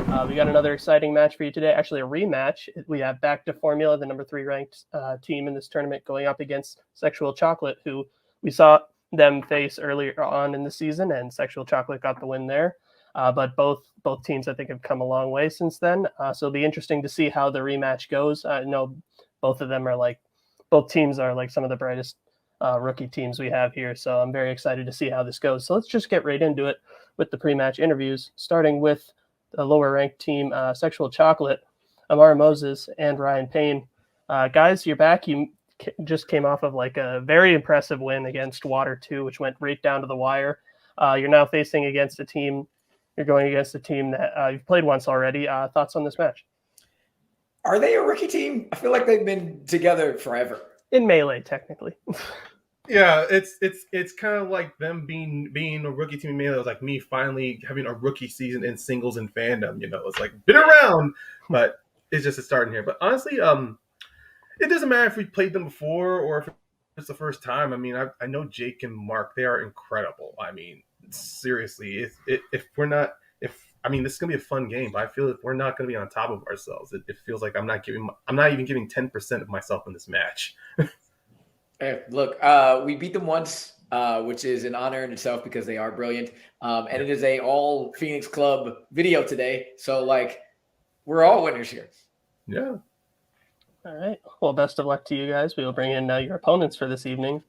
We got another exciting match for you today. Actually, a rematch. We have back to Formula, the number 3 ranked team in this tournament, going up against Sexual Chocolate, who we saw them face earlier on in the season, and Sexual Chocolate got the win there. But both teams, I think, have come a long way since then. So it'll be interesting to see how the rematch goes. I know both teams are like some of the brightest rookie teams we have here. So I'm very excited to see how this goes. So let's just get right into it with the pre-match interviews, starting with the lower ranked team, Sexual Chocolate, Amara Moses and Ryan Payne. Guys, you're back. You just came off of like a very impressive win against Water 2, which went right down to the wire. You're now facing against a team. You're going against a team that you've played once already. Thoughts on this match? Are they a rookie team? I feel like they've been together forever. In Melee, technically. Yeah, it's kind of like them being a rookie team in Melee. It was like me finally having a rookie season in singles and Fandom. You know, it's like been around, but it's just a starting here. But honestly, it doesn't matter if we played them before or if it's the first time. I mean, I know Jake and Mark. They are incredible. I mean, seriously, this is gonna be a fun game. But I feel if we're not gonna be on top of ourselves, it feels like I'm not even giving 10% of myself in this match. Hey, look, we beat them once, which is an honor in itself because they are brilliant. And it is a all Phoenix Club video today. So like we're all winners here. Yeah. All right. Well, best of luck to you guys. We will bring in your opponents for this evening,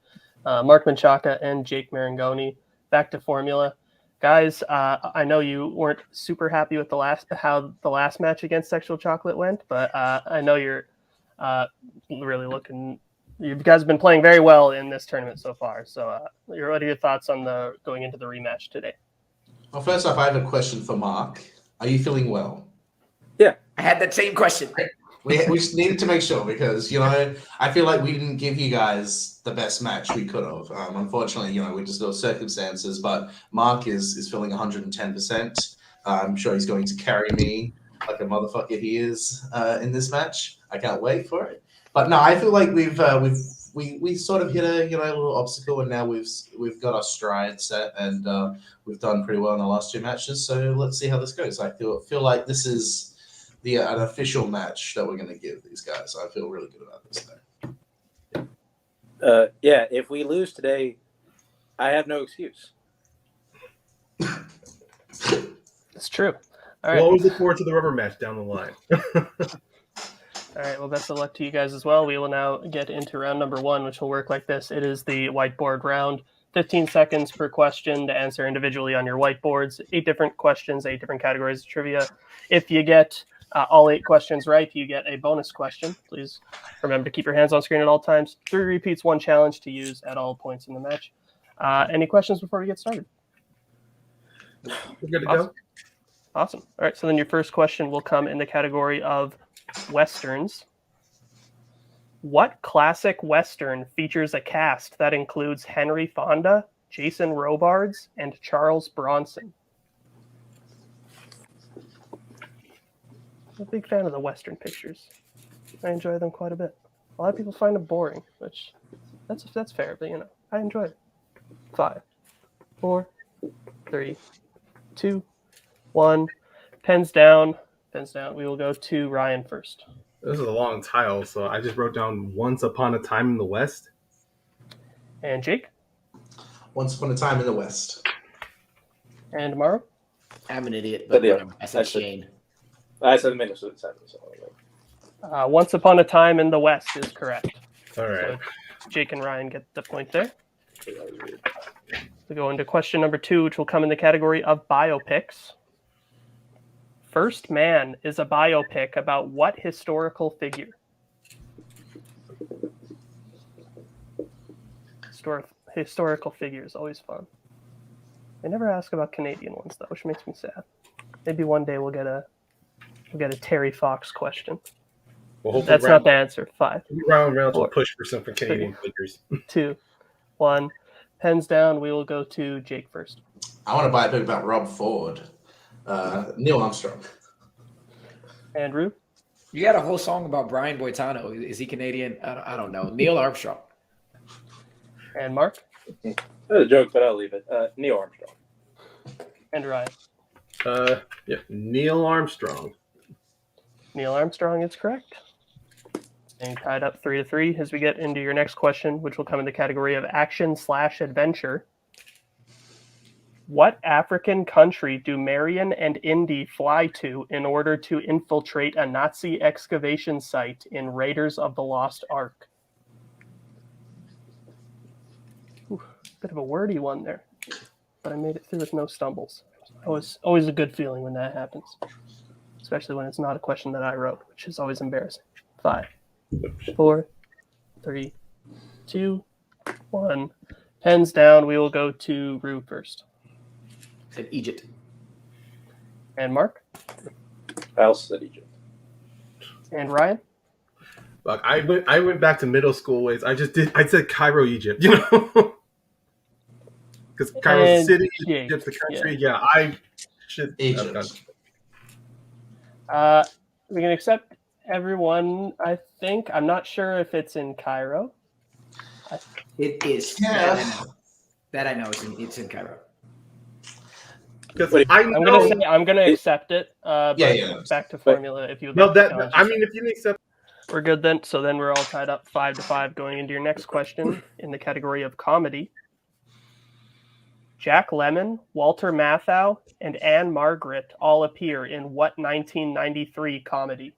Mark Menchaca and Jake Marangoni. Back to Formula. Guys, I know you weren't super happy with how the last match against Sexual Chocolate went, but I know you're really looking. You guys have been playing very well in this tournament so far. So, what are your thoughts on going into the rematch today? Well, first off, I have a question for Mark. Are you feeling well? Yeah, I had that same question. We just needed to make sure because, I feel like we didn't give you guys the best match we could have. Unfortunately, we just got circumstances, but Mark is feeling 110%. I'm sure he's going to carry me like a motherfucker he is in this match. I can't wait for it. But no, I feel like we sort of hit a little obstacle, and now we've got our stride set, and we've done pretty well in the last 2 matches. So let's see how this goes. I feel like this is an official match that we're going to give these guys. I feel really good about this thing. Yeah, if we lose today, I have no excuse. It's true. All right. We'll always look forward to the rubber match down the line. All right, well, best of luck to you guys as well. We will now get into round number 1, which will work like this. It is the whiteboard round. 15 seconds per question to answer individually on your whiteboards. 8 different questions, 8 different categories of trivia. If you get all 8 questions right, you get a bonus question. Please remember to keep your hands on screen at all times. 3 repeats, 1 challenge to use at all points in the match. Any questions before we get started? We're good to go. Awesome. All right, so then your first question will come in the category of Westerns. What classic Western features a cast that includes Henry Fonda, Jason Robards, and Charles Bronson? I'm a big fan of the Western pictures. I enjoy them quite a bit. A lot of people find them boring, which that's fair, but I enjoy it. 5, 4, 3, 2, 1. Pens down. We will go to Ryan first. This is a long title, so I just wrote down Once Upon a Time in the West. And Jake? Once Upon a Time in the West. And Mauro? I'm an idiot, but I said Shane. I said Minnesota. Once Upon a Time in the West is correct. All right. So Jake and Ryan get the point there. We go into question number 2, which will come in the category of biopics. First Man is a biopic about what historical figure? Historical figure is always fun. They never ask about Canadian ones, though, which makes me sad. Maybe one day we'll get a Terry Fox question. Well, that's not the answer. 5. Round to push for some Canadian figures. 2, 1. Pens down. We will go to Jake first. I want to buy a book about Rob Ford. Neil Armstrong. Andrew? You got a whole song about Brian Boitano. Is he Canadian? I don't know. Neil Armstrong. And Mark? That's a joke, but I'll leave it. Neil Armstrong. And Ryan? Yeah, Neil Armstrong. Neil Armstrong is correct. And tied up 3-3 as we get into your next question, which will come in the category of action/adventure. What African country do Marion and Indy fly to in order to infiltrate a Nazi excavation site in Raiders of the Lost Ark? Ooh, bit of a wordy one there, but I made it through with no stumbles. Always a good feeling when that happens, especially when it's not a question that I wrote, which is always embarrassing. 5, 4, 3, 2, 1. Pens down. We will go to Rue first. Said Egypt. And Mark? I also said Egypt. And Ryan? Look, I went back to middle school ways. I said Cairo, Egypt. You know, because Cairo's the city, Egypt's the country. Yeah, I should. Egypt. We can accept everyone. I think. I'm not sure if it's in Cairo. It is. Yeah. That I know. It's in Cairo. I'm gonna accept it. Yeah. Back to formula if you would No, like that to challenge I yourself. mean, if you can accept. We're good then. So then we're all tied up 5-5 going into your next question in the category of comedy. Jack Lemmon, Walter Matthau, and Anne Margaret all appear in what 1993 comedy?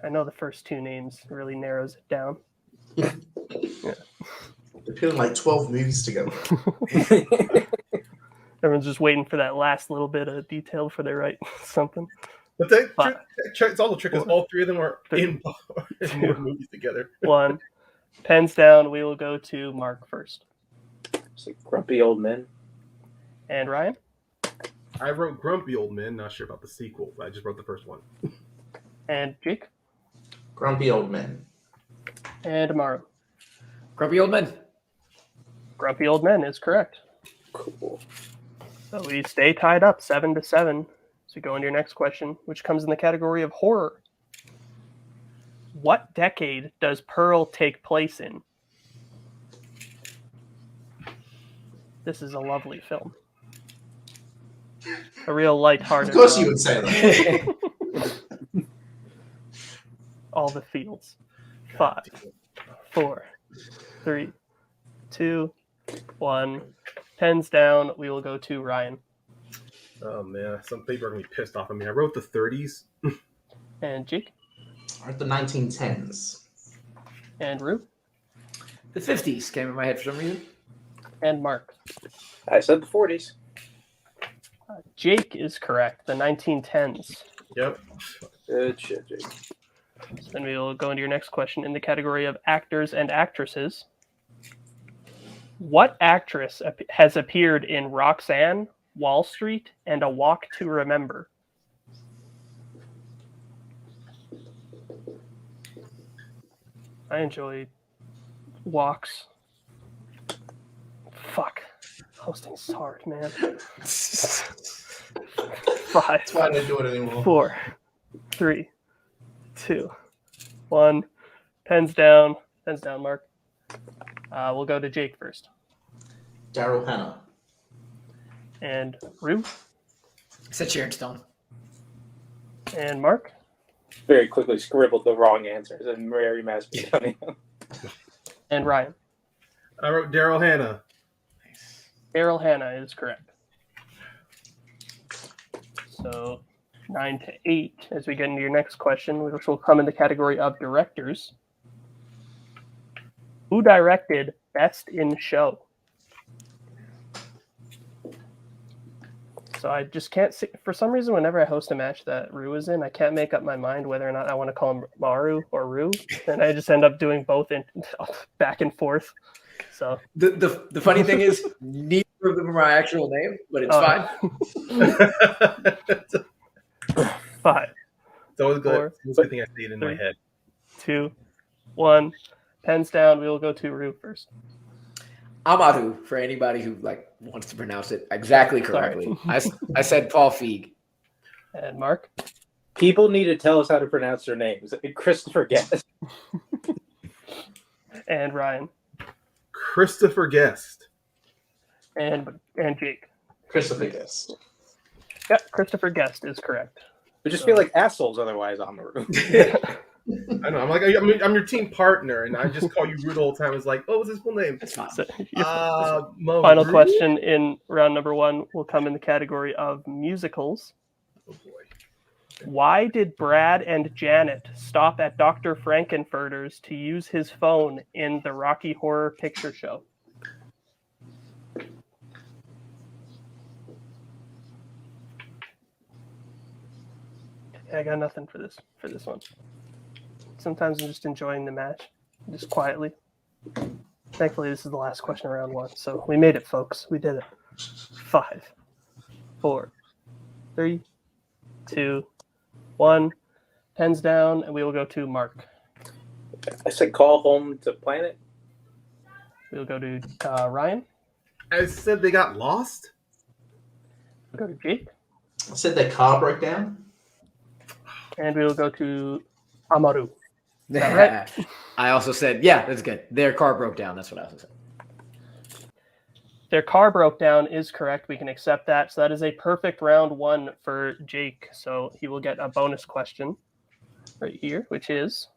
I know the first two names really narrows it down. They're putting like 12 movies together. Everyone's just waiting for that last little bit of detail before they write something. But it's all the trick is all three of them are in more movies together. 1. Pens down. We will go to Mark first. It's like Grumpy Old Men. And Ryan? I wrote Grumpy Old Men. Not sure about the sequel, but I just wrote the first one. And Jake? Grumpy Old Men. And Amaru? Grumpy Old Men. Grumpy Old Men is correct. Cool. So we stay tied up 7-7. So we go into your next question, which comes in the category of horror. What decade does Pearl take place in? This is a lovely film. A real lighthearted. Of course you would say that. All the fields. 5, 4, 3, 2, 1. Pens down. We will go to Ryan. Oh man, some people are gonna be pissed off at me. I wrote the 30s. And Jake. I wrote the 1910s. And Rue. The 50s came in my head for some reason. And Mark. I said the 40s. Jake is correct. The 1910s. Yep. Good shit, Jake. So then we will go into your next question in the category of actors and actresses. What actress has appeared in Roxanne, Wall Street, and A Walk to Remember? I enjoy walks. Fuck. Hosting's hard, man. 5. That's why I don't do it anymore. 4, 3, 2, 1. Pens down. Pens down, Mark. We'll go to Jake first. Daryl Hannah. And Rue. I said Sharon Stone. And Mark. Very quickly scribbled the wrong answers and Mary Mastroianni. And Ryan. I wrote Daryl Hannah. Daryl Hannah is correct. So 9-8 as we get into your next question, which will come in the category of directors. Who directed Best in Show? So I just can't see, for some reason, whenever I host a match that Rue is in, I can't make up my mind whether or not I want to call him Maru or Rue, and I just end up doing both in back and forth. So The funny thing is, neither of them are my actual name, but it's fine. 5. It's always good. 4, It's a good thing I see it in my head. 2, 1. Pens down. We will go to Rue first. Amaru, for anybody who wants to pronounce it exactly correctly. I said Paul Feig. And Mark. People need to tell us how to pronounce their names. Christopher Guest. And Ryan. Christopher Guest. And Jake. Christopher Guest. Yeah, Christopher Guest is correct. We just feel like assholes otherwise on the room. I know. I'm your team partner, and I just call you Rude all the time. It's like, oh, what's his full name? That's fine. So Rude? final question in round number 1 will come in the category of musicals. Oh boy. Why did Brad and Janet stop at Dr. Frankenfurter's to use his phone in the Rocky Horror Picture Show? I got nothing for this one. Sometimes I'm just enjoying the match, just quietly. Thankfully, this is the last question of round 1, so we made it, folks. We did it. 5, 4, 3, 2, 1. Pens down, and we will go to Mark. I said call home to planet. We will go to Ryan. I said they got lost. We'll go to Jake. I said their car broke down. And we will go to Amaru. Is that right? I also said, yeah, that's good. Their car broke down. That's what I also said. Their car broke down is correct. We can accept that. So that is a perfect round 1 for Jake. So he will get a bonus question right here, which is,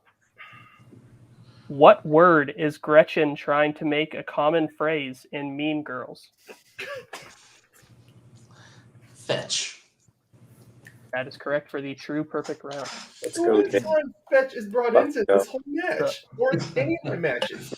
what word is Gretchen trying to make a common phrase in Mean Girls? Fetch. That is correct for the true perfect round. Let's Who go, is Jake. time Fetch is brought into this whole match, or any of my matches?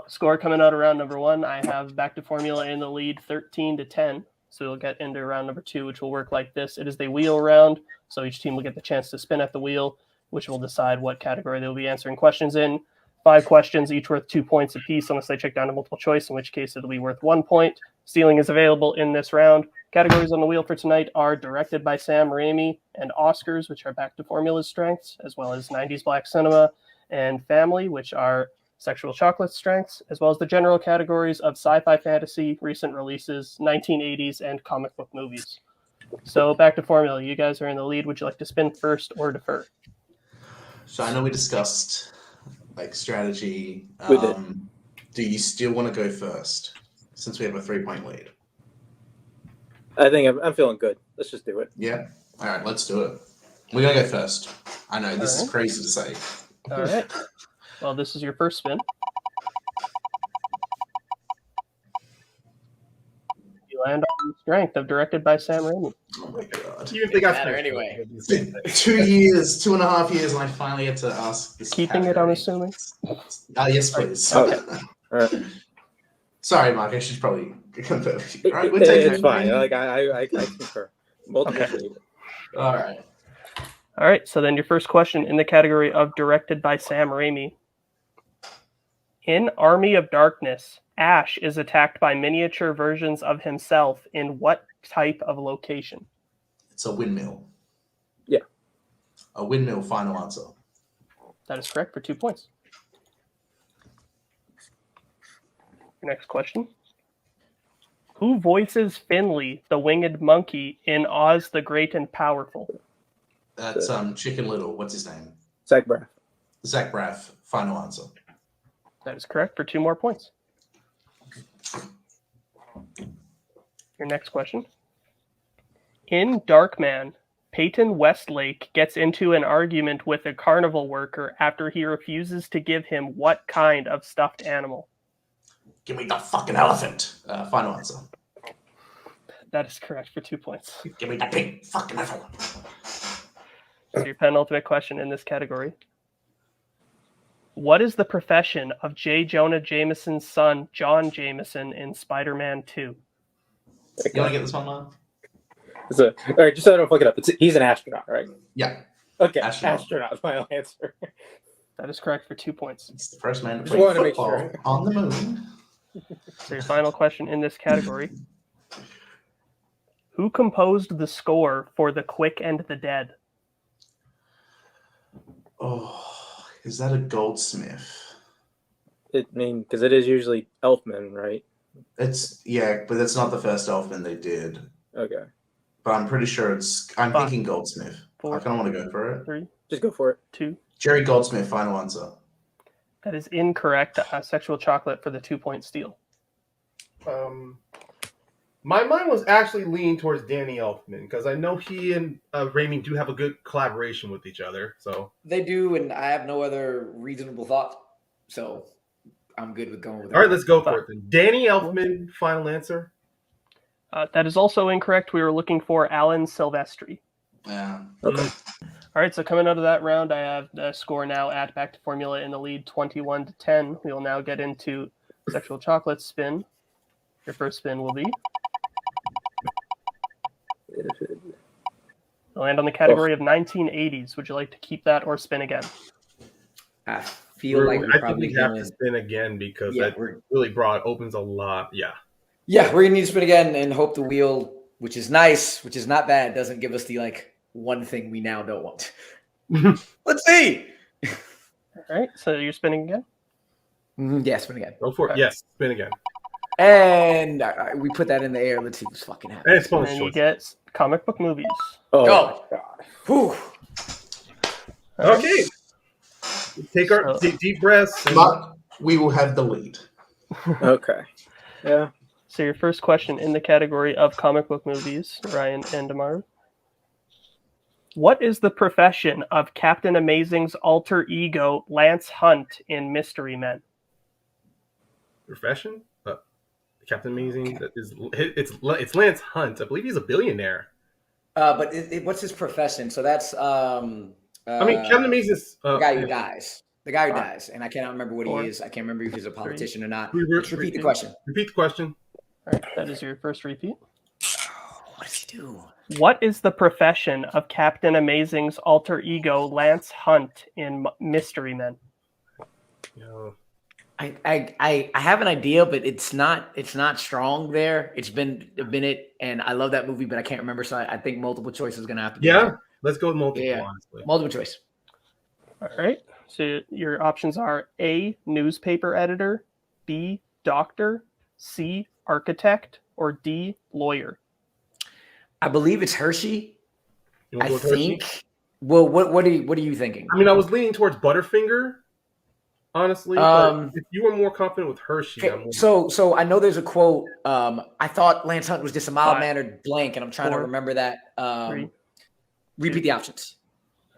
Score coming out of round number 1. I have Back to Formula in the lead 13-10. So we'll get into round number 2, which will work like this. It is the wheel round. So each team will get the chance to spin at the wheel, which will decide what category they'll be answering questions in. 5 questions, each worth 2 points apiece, unless they check down to multiple choice, in which case it'll be worth 1 point. Stealing is available in this round. Categories on the wheel for tonight are Directed by Sam Raimi and Oscars, which are Back to Formula's strengths, as well as 90s Black Cinema and Family, which are Sexual Chocolate strengths, as well as the general categories of Sci-Fi Fantasy, recent releases, 1980s, and comic book movies. So Back to Formula, you guys are in the lead. Would you like to spin first or defer? So I know we discussed like strategy. We did. Do you still want to go first since we have a 3-point lead? I think I'm feeling good. Let's just do it. Yeah. All right, let's do it. We're gonna go first. I know this All right. is crazy to say. All right. Well, this is your first spin. You land on the strength of Directed by Sam Raimi. Oh my god. Even if they got Matter Fetch, anyway. it's the same thing. 2.5 years, and I finally get to ask this. Keeping it, I'm assuming. Yes, please. Okay. All right. Sorry, Mark. I should probably confirm with you. All right, we're taking It's fine. Like I concur. Multiple Okay. lead. All right. All right, so then your first question in the category of Directed by Sam Raimi. In Army of Darkness, Ash is attacked by miniature versions of himself in what type of location? It's a windmill. Yeah. A windmill. Final answer. That is correct for 2 points. Your next question. Who voices Finley, the winged monkey, in Oz the Great and Powerful? That's Chicken Little. What's his name? Zach Braff. Zach Braff. Final answer. That is correct for 2 more points. Your next question. In Darkman, Peyton Westlake gets into an argument with a carnival worker after he refuses to give him what kind of stuffed animal? Give me the fucking elephant. Final answer. That is correct for 2 points. Give me the big fucking elephant. So your penultimate question in this category. What is the profession of J. Jonah Jameson's son, John Jameson, in Spider-Man 2? You want to get this one, Mark? All right, just so I don't fuck it up. He's an astronaut, right? Yeah. Okay, Astronaut. astronaut. Final answer. That is correct for 2 points. It's the first man to Just play wanted to make football sure. on the moon. So your final question in this category. Who composed the score for The Quick and the Dead? Oh, is that a Goldsmith? Because it is usually Elfman, right? It's but that's not the first Elfman they did. Okay, But I'm pretty sure I'm Five. thinking Goldsmith. 4, I kind of want to go for it. 3, just go for it. 2. Jerry Goldsmith. Final answer. That is incorrect. Sexual Chocolate for the 2-point steal. My mind was actually leaning towards Danny Elfman because I know he and Raimi do have a good collaboration with each other. So They do, and I have no other reasonable thought. So I'm good with going with all right, let's go Fine. for it then. Danny Elfman, final answer. That is also incorrect. We were looking for Alan Silvestri. Yeah. Okay. All right, so coming out of that round, I have the score now at Back to Formula in the lead 21-10. We will now get into Sexual Chocolate spin. Your first spin will be. We'll land on the category of 1980s. Would you like to keep that or spin again? I feel like we're I think probably we have going to spin again because Yeah, that really broad opens a lot. Yeah. Yeah, we're gonna need to spin again and hope the wheel, which is nice, which is not bad, doesn't give us the one thing we now don't want. Let's see. All right, so you're spinning again? Yeah, spin again. Go for it. Okay. Yes, spin again. And we put that in the air. Let's see what's fucking And happening. it's And bonus then you choice. get comic book movies. Oh, Go. my God. Whew. All right. Okay. Take our So- deep breaths. And But we will have the lead. Okay. Yeah. So your first question in the category of comic book movies, Ryan and Amaru. What is the profession of Captain Amazing's alter ego, Lance Hunt, in Mystery Men? profession. Captain Amazing. That is, it's Lance Hunt. I believe he's a billionaire. But what's his profession? So that's I mean, Captain Amazing's the guy who dies. The guy who Five. dies, and I cannot remember what Four. he is. I can't remember if he's a politician or not. Re- Let's repeat the question. Repeat the question. All right, that is your first repeat. What does he do? What is the profession of Captain Amazing's alter ego, Lance Hunt, in Mystery Men? Yeah. I have an idea, but it's not strong there. It's been a minute, and I love that movie, but I can't remember. So I think multiple choice is gonna have to be Yeah. there. Let's go with multiple. Yeah. Honestly. Multiple choice. All right. So your options are A, newspaper editor, B, doctor, C, architect, or D, lawyer. I believe it's Hershey. You wanna I go with Hershey? think. Well, what are you thinking? I mean, I was leaning towards Butterfinger, honestly. But if you were more confident with Hershey, Okay, I'm so I know there's a quote. I thought Lance Hunt was just a mild Five, mannered blank, and I'm trying to four, remember that. three, Repeat the options.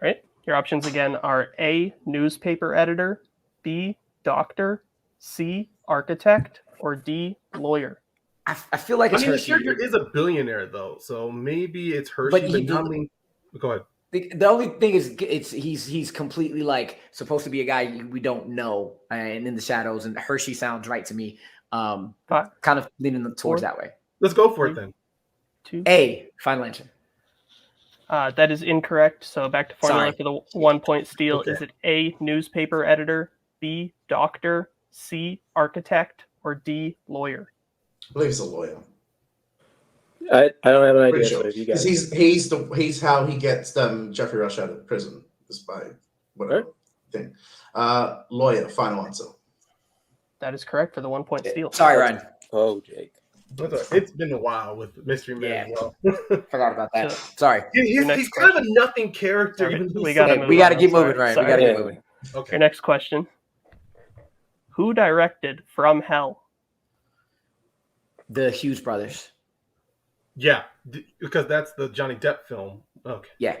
All right. Your options again are A, newspaper editor, B, doctor, C, architect, or D, lawyer. I feel like I it's mean, the Hershey. character is a billionaire, though, so maybe it's Hershey. But But he- not lean- Go ahead. The only thing is, he's completely supposed to be a guy we don't know and in the shadows. And Hershey sounds right to me. Five, Kind of leaning towards Four. that way. Let's go for it then. 2. A, final answer. That is incorrect. So back to formula Sorry. for the 1-point steal. Okay. Is it A, newspaper editor, B, doctor, C, architect, or D, lawyer? I believe he's a lawyer. I don't have an idea. Pretty So sure. if you Because guys, he's how he gets Jeffrey Rush out of prison. Just by whatever thing. Lawyer, final answer. That is correct for the 1-point steal. Sorry, Ryan. oh, Jake. It's been a while with Mystery Man Yeah. as well. Forgot about that. So- Sorry. He's next kind of a nothing character. Okay, Even though we he's gotta so- move We got to on. keep Sorry. moving, Ryan. We got to Sorry. keep moving. Okay. Your next question. Who directed From Hell? The Hughes brothers. Yeah, because that's the Johnny Depp film. Okay. Yeah.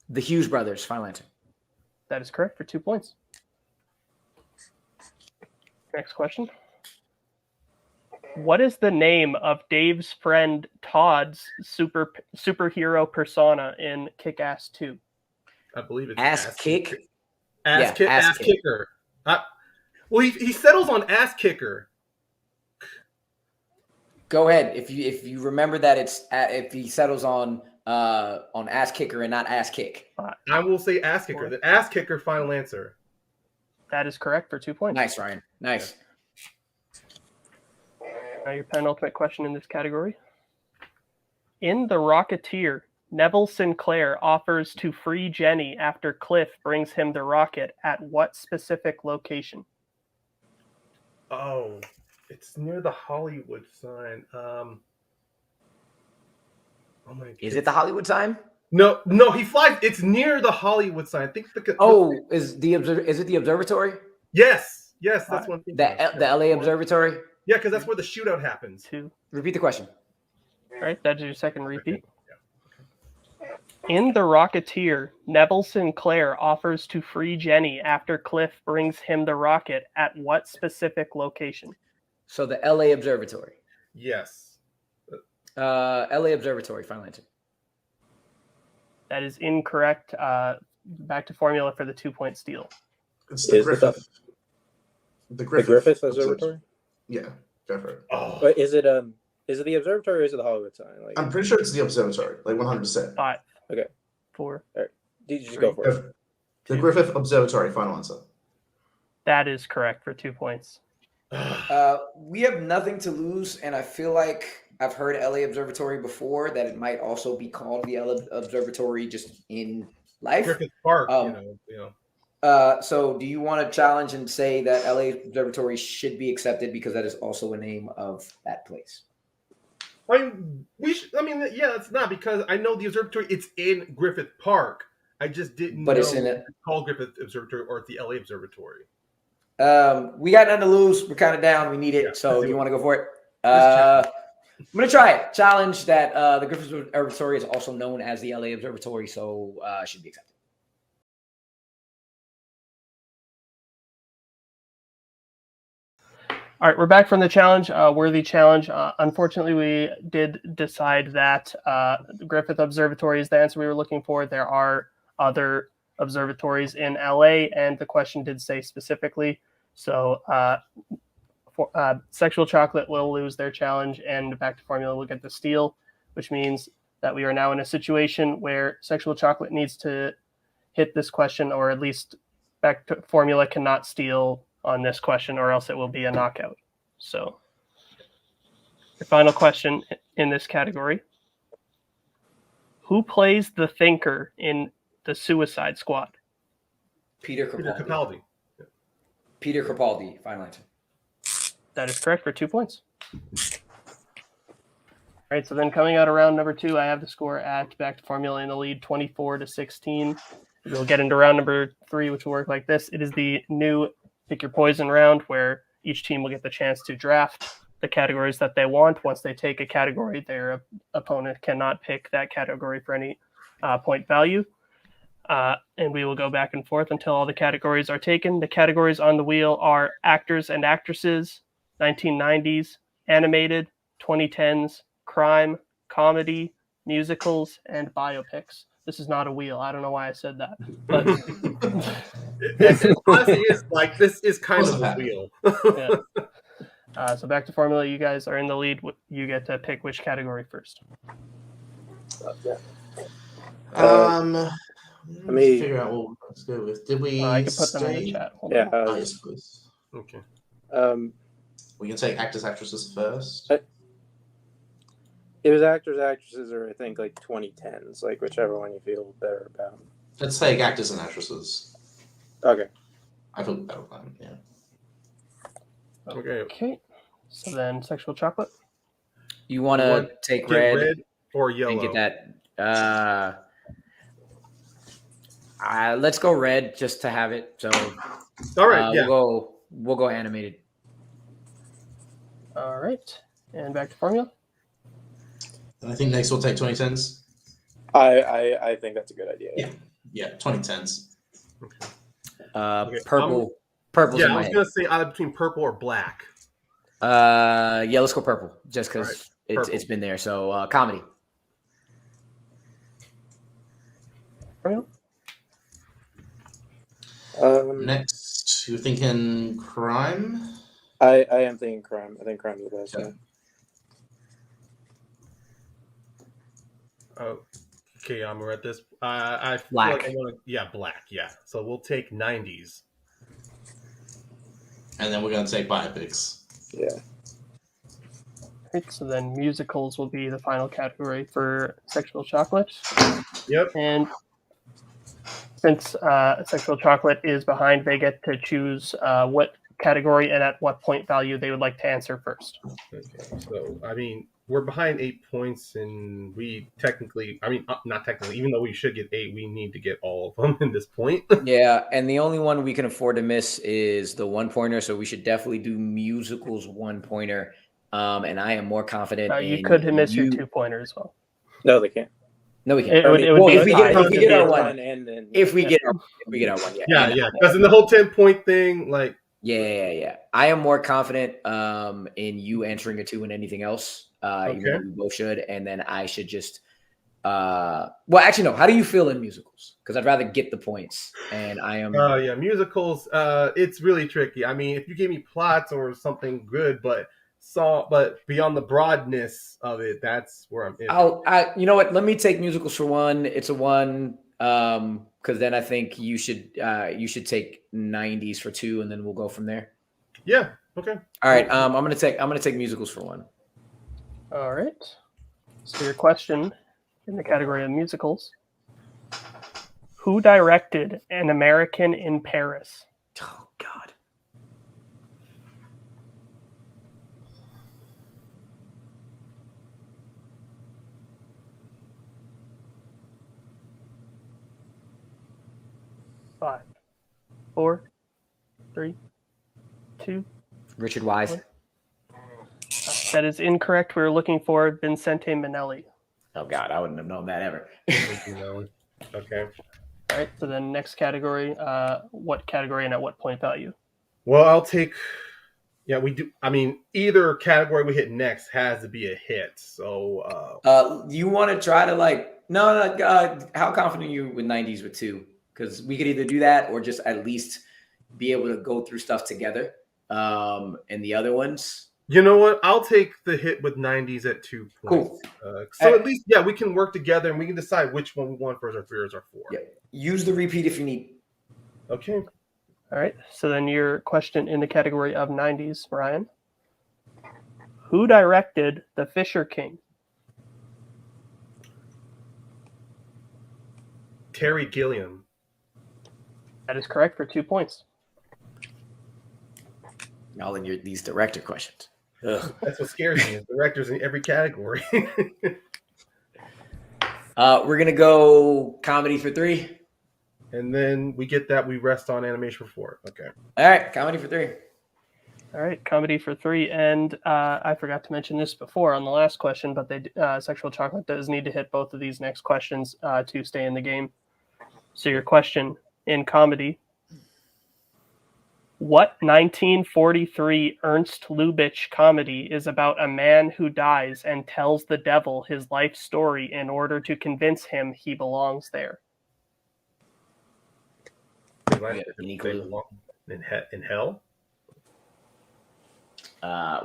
The Hughes brothers. Final answer. That is correct for 2 points. Next question. What is the name of Dave's friend Todd's superhero persona in Kick-Ass 2? I believe it's Ass kick. Ass ass kick. kicker. Well, he settles on ass kicker. Go ahead. If you remember that it's if he settles on ass kicker and not ass kick. I will say ass kicker. The ass kicker final answer. That is correct for 2 points. Nice, Ryan. Nice. Now your penultimate question in this category. In The Rocketeer, Neville Sinclair offers to free Jenny after Cliff brings him the rocket at what specific location? Oh, it's near the Hollywood sign. Oh my God. Is it the Hollywood sign? No, he flies. It's near the Hollywood sign. I think Is it the observatory? yes, that's one thing. The LA observatory? Yeah, because that's where the shootout happens. 2, Repeat the question. All right, that's your second repeat. In The Rocketeer, Neville Sinclair offers to free Jenny after Cliff brings him the rocket at what specific location? So the LA Observatory. Yes. LA Observatory, final answer. That is incorrect. Back to formula for the 2-point steal. It's the Is it Griffith. The Griffith Observatory? Yeah, go for it. Oh, But is it the observatory or is it the Hollywood sign? Like, I'm pretty sure it's the observatory, like 100%. 5. Okay. 4. you just go for it. The Griffith Observatory, final answer. That is correct for 2 points. We have nothing to lose, and I feel like I've heard LA Observatory before, that it might also be called the LA Observatory just in life. Griffith Park, you know. So do you want to challenge and say that LA Observatory should be accepted because that is also a name of that place? I mean, yeah, it's not, because I know the observatory. It's in Griffith Park. I just didn't know it's in it. It's called Griffith Observatory or it's the LA Observatory. We got nothing to lose. We're kind of down. We need it. Yeah, So do you want to go for it? I'm going to try it. Challenge that the Griffith Observatory is also known as the LA Observatory, so it should be accepted. All right, we're back from the challenge, worthy challenge. Unfortunately, we did decide that the Griffith Observatory is the answer we were looking for. There are other observatories in LA, and the question did say specifically. So Sexual Chocolate will lose their challenge, and Back to Formula will get the steal, which means that we are now in a situation where Sexual Chocolate needs to hit this question, or at least Back to Formula cannot steal on this question, or else it will be a knockout. So your final question in this category: who plays the Thinker in the Suicide Squad? Peter Capaldi. Peter Capaldi, final answer. That is correct for 2 points. All right, so then coming out of round number 2, I have the score at Back to Formula in the lead, 24-16. We'll get into round number 3, which will work like this. It is the new Pick Your Poison round, where each team will get the chance to draft the categories that they want. Once they take a category, their opponent cannot pick that category for any point value. And we will go back and forth until all the categories are taken. The categories on the wheel are actors and actresses, 1990s, animated, 2010s, crime, comedy, musicals, and biopics. This is not a wheel. I don't know why I said that. But this is kind of a wheel. Yeah. So Back to Formula, you guys are in the lead. You get to pick which category first. Let me figure out what let's go with. Did we? I can put them in the chat. Yeah. Yes, please. Okay. We can take actors, actresses first. It was actors, actresses, or I think like 2010s, like whichever one you feel better about. Let's take actors and actresses. Okay. I feel better about them, yeah. Okay. So then, Sexual Chocolate. You want to take red or yellow? And get that. Let's go red just to have it. So, all right, yeah. We'll go animated. All right, and Back to Formula. And I think next we'll take 2010s. I think that's a good idea. Yeah, 2010s. Okay. Purple. Yeah, I was gonna say either between purple or black. Yeah, let's go purple just because it's been there. So comedy. Next, you're thinking crime? I am thinking crime. I think crime is the best. Yeah. Okay, we're at this. I feel black. Like I want to, black. Yeah. So we'll take 90s. And then we're gonna take biopics. Yeah. Right, so then musicals will be the final category for Sexual Chocolate. Yep. And since Sexual Chocolate is behind, they get to choose what category and at what point value they would like to answer first. Okay. So, I mean, we're behind 8 points, and we technically, not technically, even though we should get 8, we need to get all of them in this point. Yeah, and the only one we can afford to miss is the 1-pointer, so we should definitely do musicals 1-pointer. and I am more confident. You in could miss your you. 2-pointer as well. No, they can't. No, we can't. It would Well, be if we tied. get our one, And then if we get our one, Yeah, yeah. Because in the whole 10-point thing, like, yeah. I am more confident in you answering a 2 than anything else. Even though we both should, and then I should just. Well, actually, no. How do you feel in musicals? Because I'd rather get the points, and I am. Yeah, musicals. It's really tricky. I mean, if you gave me plots or something good, but beyond the broadness of it, that's where I'm. You know what? Let me take musicals for 1. It's a 1. Because then I think you should take 90s for 2, and then we'll go from there. Yeah. Okay. All right. I'm gonna take musicals for 1. All right. So your question in the category of musicals: who directed An American in Paris? Oh God. Five, 4, 3, 2. Richard Wise. 1. That is incorrect. We were looking for Vincente Minnelli. Oh God, I wouldn't have known that ever. Okay. All right. So then next category, what category and at what point value? Well, I'll take. Yeah, we do. I mean, either category we hit next has to be a hit. So. You want to try to no. How confident are you with 90s with 2? Because we could either do that or just at least be able to go through stuff together. And the other ones. You know what? I'll take the hit with 90s at 2 points. Cool. So at least, yeah, we can work together and we can decide which one we want first, or 3 or 4. Yeah. Use the repeat if you need. Okay. All right. So then your question in the category of 90s, Ryan. Who directed The Fisher King? Terry Gilliam. That is correct for 2 points. All in these director questions. Ugh. That's what scares me, is directors in every category. We're going to go comedy for 3. And then we get that. We rest on animation for 4. Okay. All right. Comedy for 3. All right. Comedy for 3. And I forgot to mention this before on the last question, but Sexual Chocolate does need to hit both of these next questions to stay in the game. So your question in comedy: what 1943 Ernst Lubitsch comedy is about a man who dies and tells the devil his life story in order to convince him he belongs there? Any clue? In hell?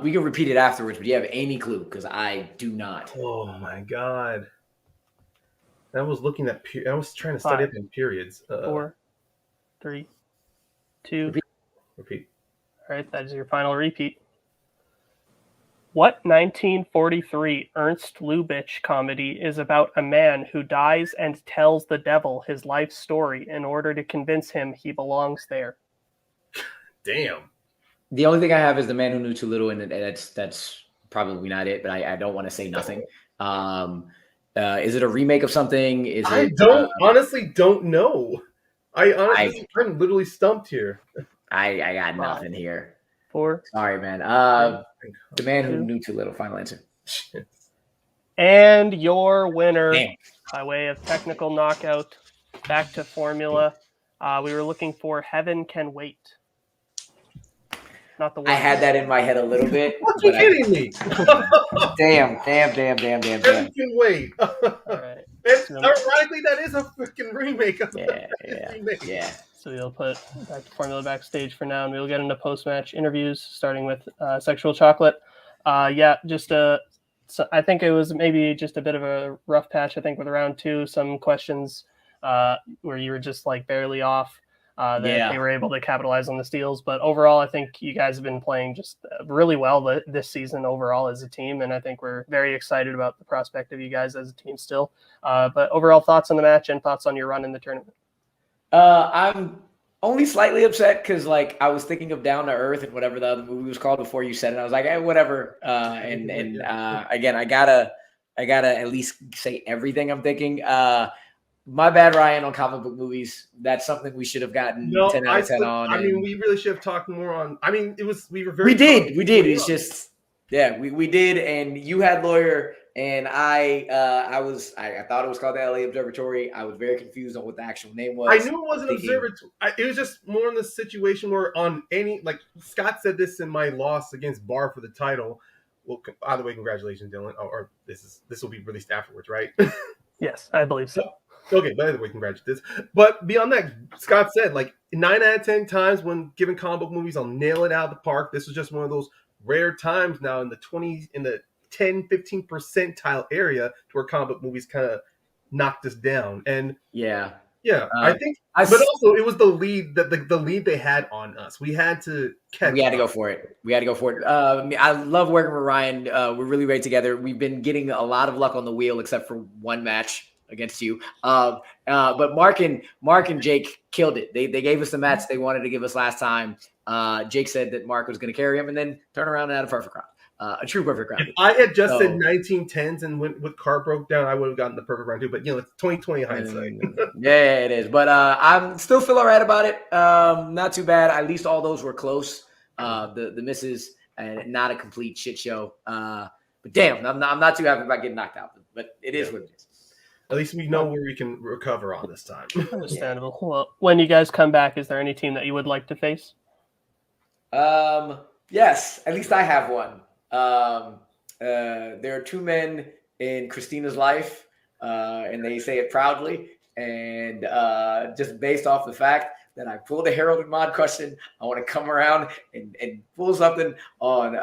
We can repeat it afterwards, but do you have any clue? Because I do not. Oh my God. I was looking at. I was trying to study up in periods. 4, 3, 2. Repeat. All right, that is your final repeat. What 1943 Ernst Lubitsch comedy is about a man who dies and tells the devil his life story in order to convince him he belongs there? Damn. The only thing I have is The Man Who Knew Too Little, and that's probably not it, but I don't want to say nothing. Is it a remake of something? I honestly don't know. I'm literally stumped here. I got nothing here. 4. Sorry, man. The Man Who Knew Too Little. Final answer. And your winner, Damn. by way of technical knockout, back to formula. We were looking for Heaven Can Wait. Not the one. I had that in my head a little bit. What are you kidding me? Damn. Heaven Can Wait. All right. Ironically, that is a freaking remake. Yeah. So we'll put back to formula backstage for now, and we'll get into post-match interviews, starting with Sexual Chocolate. I think it was maybe just a bit of a rough patch. I think with round 2, some questions where you were just like barely off. They were able to capitalize on the steals, but overall, I think you guys have been playing just really well this season overall as a team, and I think we're very excited about the prospect of you guys as a team still. But overall thoughts on the match and thoughts on your run in the tournament? I'm only slightly upset because I was thinking of Down to Earth and whatever the other movie was called before you said it. I was like, hey, whatever. Again, I gotta at least say everything I'm thinking. My bad, Ryan, on comic book movies. That's something we should have gotten 10 out of 10 on. I mean, we really should have talked more on. I mean, we were very. We did. It's just Yeah, we did, and you had lawyer, and I thought it was called the LA Observatory. I was very confused on what the actual name was. I knew it wasn't observatory. It was just more in the situation where on any, like Scott said this in my loss against Barr for the title. Well, by the way, congratulations, Dylan. Or this will be released afterwards, right? Yes, I believe so. Okay, by the way, congratulations. But beyond that, Scott said like 9 out of 10 times when given comic book movies, I'll nail it out of the park. This was just one of those rare times now in the 10, 15 percentile area to where comic book movies kind of knocked us down. And yeah, I think, but also it was the lead that the lead they had on us. We had to catch. We had to go for it. I love working with Ryan. We're really great together. We've been getting a lot of luck on the wheel, except for one match against you. But Mark and Jake killed it. They gave us the match they wanted to give us last time. Jake said that Mark was going to carry him, and then turn around and had a perfect round. A true perfect round. If I had just said 1910s and went with Car broke down, I would have gotten the perfect round too. But it's 2020 hindsight. Yeah, it is. But I'm still feel all right about it. Not too bad. At least all those were close. The misses and not a complete shit show. But damn, I'm not too happy about getting knocked out. But it is what it is. At least we know where we can recover on this time. Understandable. Well, when you guys come back, is there any team that you would like to face? Yes, at least I have one. There are two men in Christina's life, and they say it proudly. And just based off the fact that I pulled a Herald and Mod question, I want to come around and pull something on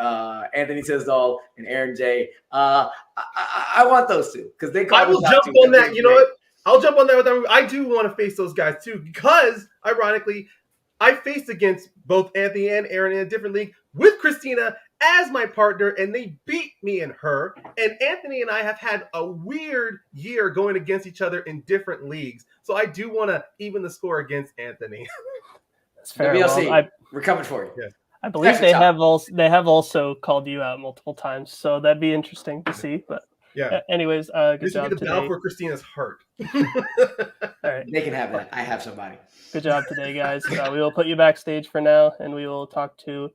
Anthony Tisdall and Aaron J. I want those two because they. I will jump on that. You know what? I'll jump on that with them. I do want to face those guys too because, ironically, I faced against both Anthony and Aaron in a different league with Christina as my partner, and they beat me and her. And Anthony and I have had a weird year going against each other in different leagues. So I do want to even the score against Anthony. That's fair. WLC, we're coming for you. Yeah. I believe they have also called you out multiple times, so that'd be interesting to see. But yeah. Anyways, good this job would be the today. battle for Christina's heart. All right. They can have that. I have somebody. Good job today, guys. We will put you backstage for now, and we will talk to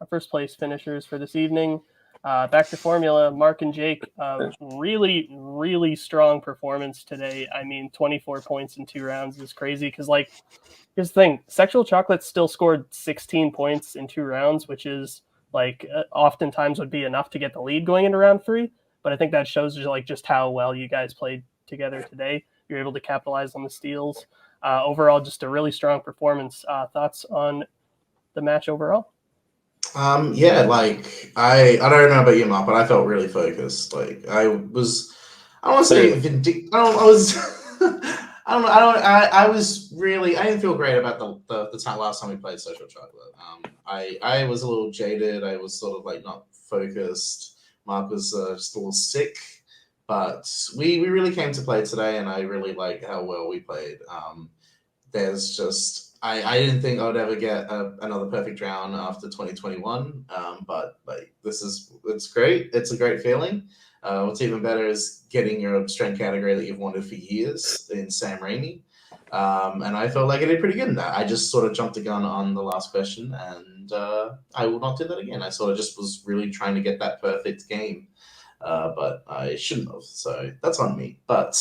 our first place finishers for this evening. Back to Formula, Mark and Jake. Really, really strong performance today. I mean, 24 points in 2 rounds is crazy because, like, here's the thing. Sexual Chocolate still scored 16 points in 2 rounds, which is, like, oftentimes would be enough to get the lead going into round 3. But I think that shows you, like, just how well you guys played together today. You're able to capitalize on the steals. Overall, just a really strong performance. Thoughts on the match overall? Yeah, like I don't know about you, Mark, but I felt really focused. Like I don't want to say vindictive. I didn't feel great about the time last time we played Social Chocolate. I was a little jaded. I was sort of like not focused. Mark was just a little sick, but we really came to play today, and I really like how well we played. There's just I didn't think I would ever get another perfect round after 2021, but like it's great. It's a great feeling. What's even better is getting your strength category that you've wanted for years in Sam Raimi, and I felt like I did pretty good in that. I just sort of jumped the gun on the last question, and I will not do that again. I sort of just was really trying to get that perfect game, but I shouldn't have. So that's on me. But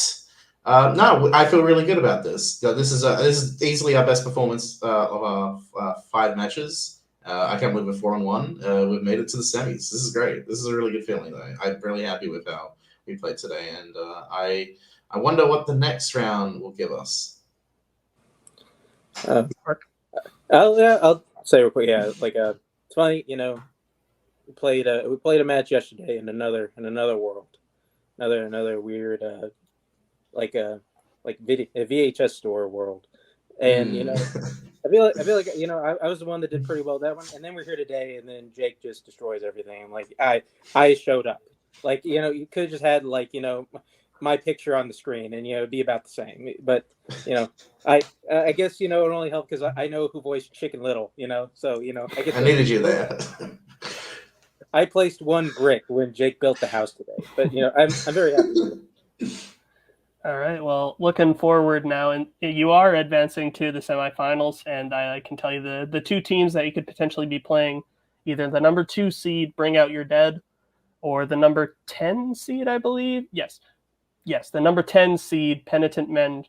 no, I feel really good about this. This is easily our best performance of our 5 matches. I can't believe we're 4-1. We've made it to the semis. This is great. This is a really good feeling, though. I'm really happy with how we played today, and I wonder what the next round will give us. I'll say real quick. Yeah, like it's funny, we played a match yesterday in another world, another weird. Like a VHS store world, and I feel like I was the one that did pretty well that one, and then we're here today, and then Jake just destroys everything. I'm like, I showed up, like you could have just had like my picture on the screen, and it'd be about the same. But I guess it only helped because I know who voiced Chicken Little, so I guess I needed you there. I placed 1 brick when Jake built the house today, but I'm very happy with it. All right. Well, looking forward now, and you are advancing to the semifinals, and I can tell you the 2 teams that you could potentially be playing, either the number 2 seed, Bring Out Your Dead, or the number 10 seed, I believe. Yes, the number 10 seed Penitent Men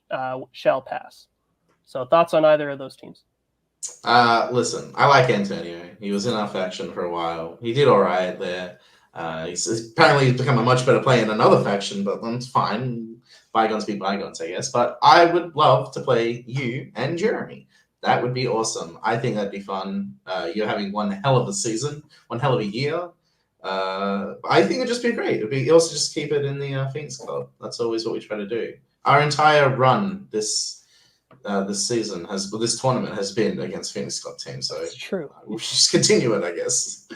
shall pass. So thoughts on either of those teams? Listen, I like Antonio. He was in our faction for a while. He did all right there. He's apparently become a much better player in another faction, but that's fine. Bygones be bygones, I guess. But I would love to play you and Jeremy. That would be awesome. I think that'd be fun. You're having one hell of a season, one hell of a year. I think it'd just be great. It'd be also just keep it in the Phoenix Club. That's always what we try to do. Our entire run this season this tournament has been against Phoenix Club teams. So It's true. we should just continue it, I guess.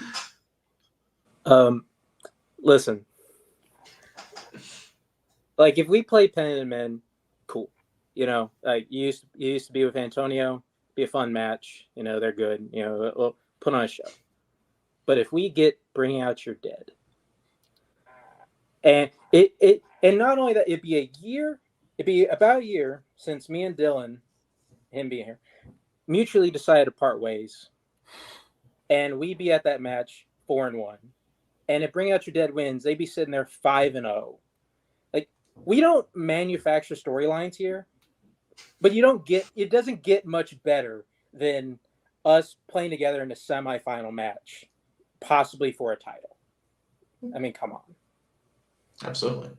Listen, like if we play Penitent Men, cool. You know, like you used to be with Antonio, be a fun match. You know, they're good. You know, we'll put on a show. But if we get Bringing Out Your Dead, and and not only that, it'd be about a year since me and Dylan, him being here, mutually decided to part ways, and we be at that match 4-1. And if Bring Out Your Dead wins, they'd be sitting there 5-0. Like, we don't manufacture storylines here, but it doesn't get much better than us playing together in a semifinal match, possibly for a title. I mean, come on. Absolutely.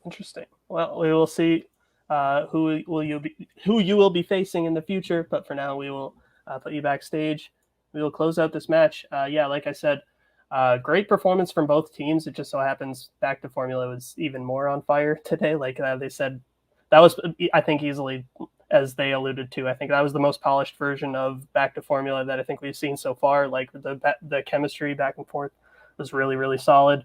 Interesting. Well, we will see who you will be facing in the future. But for now, we will put you backstage. We will close out this match. Like I said, great performance from both teams. It just so happens Back to Formula was even more on fire today. Like they said, that was, I think, easily, as they alluded to, I think that was the most polished version of Back to Formula that I think we've seen so far. Like the chemistry back and forth was really, really solid.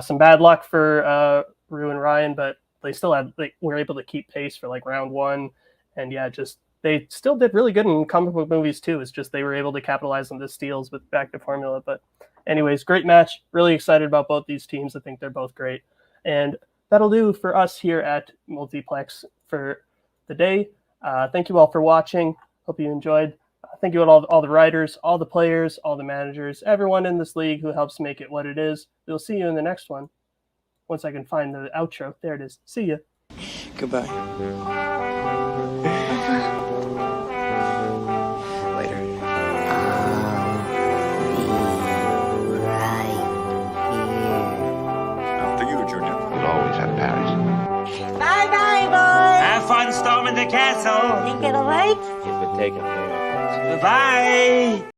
Some bad luck for Rue and Ryan, but they still were able to keep pace for like round one. And they still did really good in comic book movies too. It's just they were able to capitalize on the steals with Back to Formula. But anyways, great match. Really excited about both these teams. I think they're both great. And that'll do for us here at Multiplex for the day. Thank you all for watching. Hope you enjoyed. Thank you all the writers, all the players, all the managers, everyone in this league who helps make it what it is. We'll see you in the next one. Once I can find the outro. There it is. See ya. Goodbye. Later. After you, Junior. We'll always have Paris. Bye-bye, boys. Have fun storming the castle. Think it'll wait? If it taken Bye.